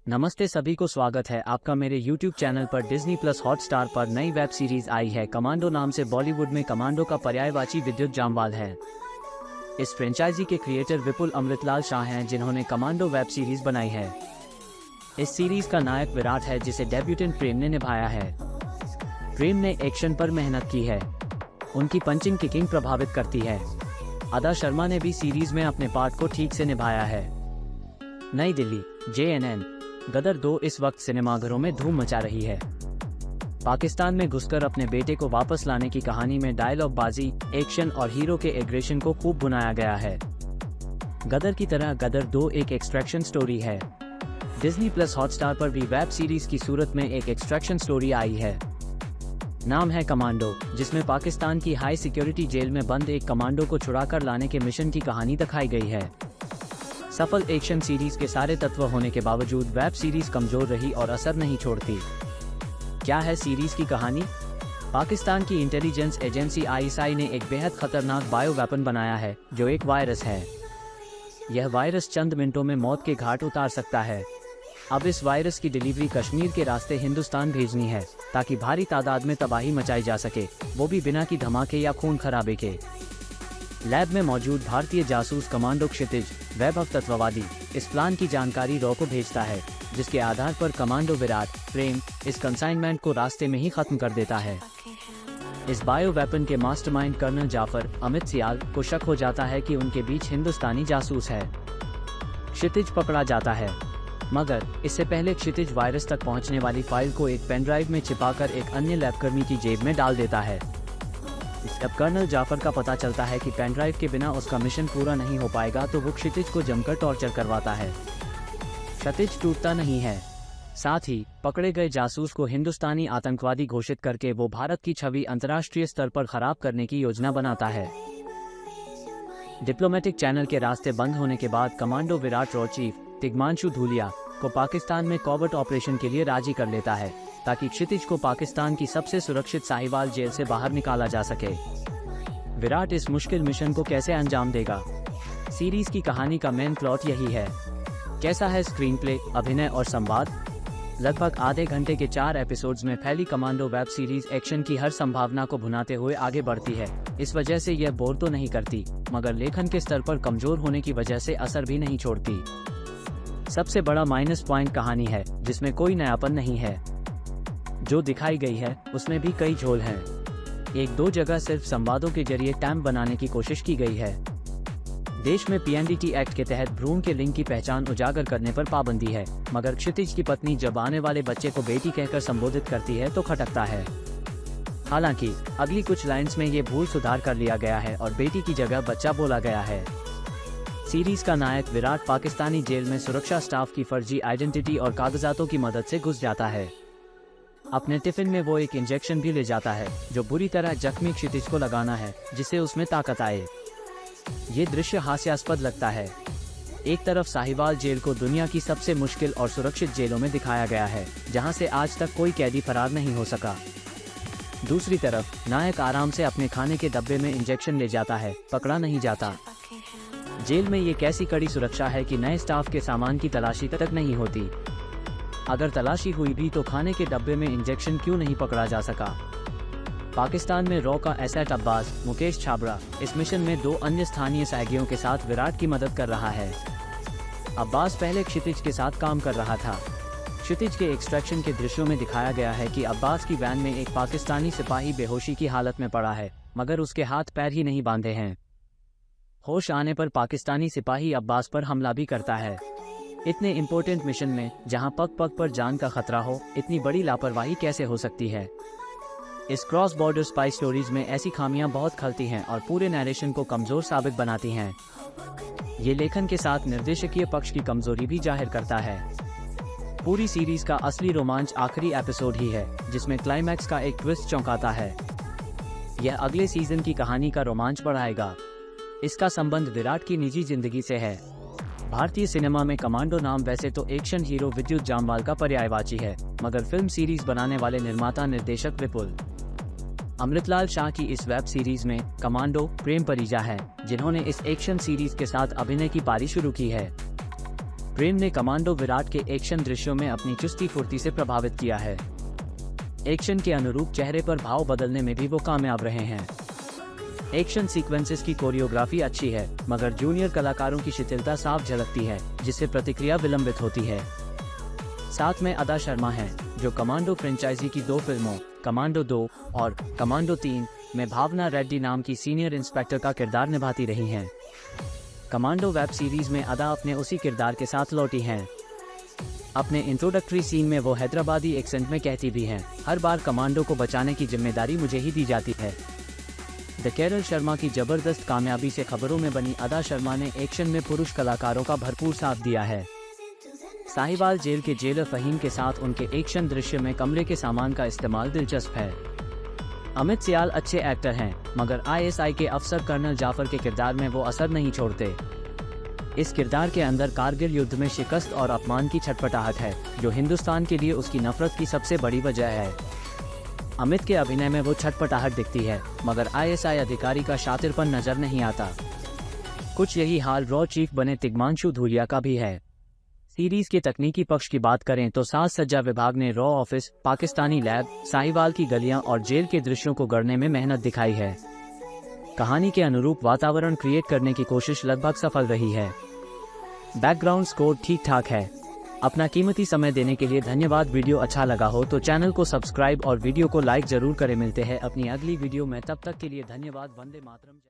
नमस्ते सभी को स्वागत है आपका मेरे YouTube चैनल पर। डिज्नी प्लस हॉटस्टार पर नई वेब सीरीज आई है कमांडो नाम से। बॉलीवुड में कमांडो का पर्यायवाची विद्युत जामवाल है। इस फ्रेंचाइजी के क्रिएटर विपुल अमृतलाल शाह हैं, जिन्होंने कमांडो वेब सीरीज बनाई है। इस सीरीज का नायक विराट है, जिसे डेब्यूटेंट प्रेम ने निभाया है। प्रेम ने एक्शन पर मेहनत की है, उनकी पंचिंग किकिंग प्रभावित करती है। अदा शर्मा ने भी सीरीज में अपने पार्ट को ठीक से निभाया है। नई दिल्ली JNN गदर 2 इस वक्त सिनेमाघरों में धूम मचा रही है। पाकिस्तान में घुसकर अपने बेटे को वापस लाने की कहानी में डायलॉग बाजी, एक्शन और हीरो के एग्रेशन को खूब बुनाया गया है। गदर की तरह गदर 2 एक एक्सट्रैक्शन स्टोरी है। डिज्नी प्लस हॉटस्टार पर भी वेब सीरीज की सूरत में एक एक्सट्रैक्शन स्टोरी आई है। नाम है कमांडो, जिसमें पाकिस्तान की हाई सिक्योरिटी जेल में बंद एक कमांडो को छुड़ाकर लाने के मिशन की कहानी दिखाई गई है। सफल एक्शन सीरीज के सारे तत्व होने के बावजूद वेब सीरीज कमजोर रही और असर नहीं छोड़ती। क्या है सीरीज की कहानी? पाकिस्तान की इंटेलिजेंस एजेंसी ISI ने एक बेहद खतरनाक बायो वेपन बनाया है, जो एक वायरस है। यह वायरस चंद मिनटों में मौत के घाट उतार सकता है। अब इस वायरस की डिलीवरी कश्मीर के रास्ते हिंदुस्तान भेजनी है, ताकि भारी तादाद में तबाही मचाई जा सके, वो भी बिना की धमाके या खून खराबे के। लैब में मौजूद भारतीय जासूस कमांडो क्षितिज, वैभव तत्ववादी, इस प्लान की जानकारी रॉ को भेजता है, जिसके आधार पर कमांडो विराट प्रेम इस कंसाइनमेंट को रास्ते में ही खत्म कर देता है। इस बायो वेपन के मास्टरमाइंड कर्नल जाफर अमित सियाल को शक हो जाता है कि उनके बीच हिंदुस्तानी जासूस है। क्षितिज पकड़ा जाता है, मगर इससे पहले क्षितिज वायरस तक पहुंचने वाली फाइल को एक पेनड्राइव में छिपाकर एक अन्य लैबकर्मी की जेब में डाल देता है। जब कर्नल जाफर का पता चलता है कि पेनड्राइव के बिना उसका मिशन पूरा नहीं हो पाएगा, तो वो क्षितिज को जमकर टॉर्चर करवाता है। क्षितिज टूटता नहीं है। साथ ही पकड़े गए जासूस को हिंदुस्तानी आतंकवादी घोषित करके वो भारत की छवि अंतर्राष्ट्रीय स्तर पर खराब करने की योजना बनाता है। डिप्लोमेटिक चैनल के रास्ते बंद होने के बाद कमांडो विराट रॉ चीफ तिग्मांशु धूलिया को पाकिस्तान में कॉवर्ट ऑपरेशन के लिए राजी कर लेता है, ताकि क्षितिज को पाकिस्तान की सबसे सुरक्षित साहिवाल जेल से बाहर निकाला जा सके। विराट इस मुश्किल मिशन को कैसे अंजाम देगा? सीरीज की कहानी का मेन प्लॉट यही है। कैसा है स्क्रीन प्ले, अभिनय और संवाद? लगभग आधे घंटे के 4 एपिसोड्स में फैली कमांडो वेब सीरीज एक्शन की हर संभावना को भुनाते हुए आगे बढ़ती है। इस वजह से यह बोर तो नहीं करती, मगर लेखन के स्तर पर कमजोर होने की वजह से असर भी नहीं छोड़ती। सबसे बड़ा माइनस पॉइंट कहानी है, जिसमें कोई नयापन नहीं है। जो दिखाई गई है उसमें भी कई झोल हैं। 1-2 जगह सिर्फ संवादों के जरिए टैम बनाने की कोशिश की गई है। देश में PNDT एक्ट के तहत भ्रूण के लिंग की पहचान उजागर करने पर पाबंदी है, मगर क्षितिज की पत्नी जब आने वाले बच्चे को बेटी कहकर संबोधित करती है तो खटकता है। हालांकि अगली कुछ लाइन्स में ये भूल सुधार कर लिया गया है और बेटी की जगह बच्चा बोला गया है। सीरीज का नायक विराट पाकिस्तानी जेल में सुरक्षा स्टाफ की फर्जी आइडेंटिटी और कागजातों की मदद से घुस जाता है। अपने टिफिन में वो एक इंजेक्शन भी ले जाता है, जो बुरी तरह जख्मी क्षितिज को लगाना है, जिससे उसमें ताकत आए। ये दृश्य हास्यास्पद लगता है। एक तरफ साहिवाल जेल को दुनिया की सबसे मुश्किल और सुरक्षित जेलों में दिखाया गया है, जहां से आज तक कोई कैदी फरार नहीं हो सका। दूसरी तरफ नायक आराम से अपने खाने के डब्बे में इंजेक्शन ले जाता है, पकड़ा नहीं जाता। जेल में ये कैसी कड़ी सुरक्षा है कि नए स्टाफ के सामान की तलाशी तक नहीं होती। अगर तलाशी हुई भी तो खाने के डब्बे में इंजेक्शन क्यों नहीं पकड़ा जा सका? पाकिस्तान में रॉ का एसेट अब्बास मुकेश छाबड़ा इस मिशन में 2 अन्य स्थानीय सहयोगियों के साथ विराट की मदद कर रहा है। अब्बास पहले क्षितिज के साथ काम कर रहा था। क्षितिज के एक्सट्रैक्शन के दृश्यों में दिखाया गया है कि अब्बास की वैन में एक पाकिस्तानी सिपाही बेहोशी की हालत में पड़ा है, मगर उसके हाथ पैर ही नहीं बांधे हैं। होश आने पर पाकिस्तानी सिपाही अब्बास पर हमला भी करता है। इतने इम्पोर्टेंट मिशन में, जहां पग पग पर जान का खतरा हो, इतनी बड़ी लापरवाही कैसे हो सकती है? इस क्रॉस बॉर्डर स्पाई स्टोरीज में ऐसी खामियां बहुत खलती हैं और पूरे नैरेशन को कमजोर साबित बनाती हैं। ये लेखन के साथ निर्देशकीय पक्ष की कमजोरी भी जाहिर करता है। पूरी सीरीज का असली रोमांच आखिरी एपिसोड ही है, जिसमें क्लाइमैक्स का एक ट्विस्ट चौंकाता है। यह अगले सीजन की कहानी का रोमांच बढ़ाएगा। इसका संबंध विराट की निजी जिंदगी से है। भारतीय सिनेमा में कमांडो नाम वैसे तो एक्शन हीरो विद्युत जामवाल का पर्यायवाची है, मगर फिल्म सीरीज बनाने वाले निर्माता निर्देशक विपुल अमृतलाल शाह की इस वेब सीरीज में कमांडो प्रेम परिजा है, जिन्होंने इस एक्शन सीरीज के साथ अभिनय की पारी शुरू की है। प्रेम ने कमांडो विराट के एक्शन दृश्यों में अपनी चुस्ती फुर्ती से प्रभावित किया है। एक्शन के अनुरूप चेहरे पर भाव बदलने में भी वो कामयाब रहे हैं। एक्शन सीक्वेंसेस की कोरियोग्राफी अच्छी है, मगर जूनियर कलाकारों की शिथिलता साफ झलकती है, जिससे प्रतिक्रिया विलंबित होती है। साथ में अदा शर्मा हैं, जो कमांडो फ्रेंचाइजी की 2 फिल्मों कमांडो 2 और कमांडो 3 में भावना रेड्डी नाम की सीनियर इंस्पेक्टर का किरदार निभाती रही हैं। कमांडो वेब सीरीज में अदा अपने उसी किरदार के साथ लौटी हैं। अपने इंट्रोडक्टरी सीन में वो हैदराबादी एक्सेंट में कहती भी हैं, हर बार कमांडो को बचाने की जिम्मेदारी मुझे ही दी जाती है। द केरल शर्मा की जबरदस्त कामयाबी से खबरों में बनी अदा शर्मा ने एक्शन में पुरुष कलाकारों का भरपूर साथ दिया है। साहिवाल जेल के जेलर फहीम के साथ उनके एक्शन दृश्य में कमरे के सामान का इस्तेमाल दिलचस्प है। अमित सियाल अच्छे एक्टर हैं, मगर ISI के अफसर कर्नल जाफर के किरदार में वो असर नहीं छोड़ते। इस किरदार के अंदर कारगिल युद्ध में शिकस्त और अपमान की छटपटाहट है, जो हिंदुस्तान के लिए उसकी नफरत की सबसे बड़ी वजह है। अमित के अभिनय में वो छटपटाहट दिखती है, मगर ISI अधिकारी का शातिरपन नजर नहीं आता। कुछ यही हाल रॉ चीफ बने तिग्मांशु धूलिया का भी है। सीरीज के तकनीकी पक्ष की बात करें तो साज सज्जा विभाग ने raw office, Pakistani lab, Sahiwal की गलियां और जेल के दृश्यों को गढ़ने में मेहनत दिखाई है। कहानी के अनुरूप वातावरण क्रिएट करने की कोशिश लगभग सफल रही है। बैकग्राउंड स्कोर ठीक ठाक है। अपना कीमती समय देने के लिए धन्यवाद। वीडियो अच्छा लगा हो तो चैनल को सब्सक्राइब और वीडियो को लाइक जरूर करें। मिलते हैं अपनी अगली वीडियो में, तब तक के लिए धन्यवाद। वंदे मातरम।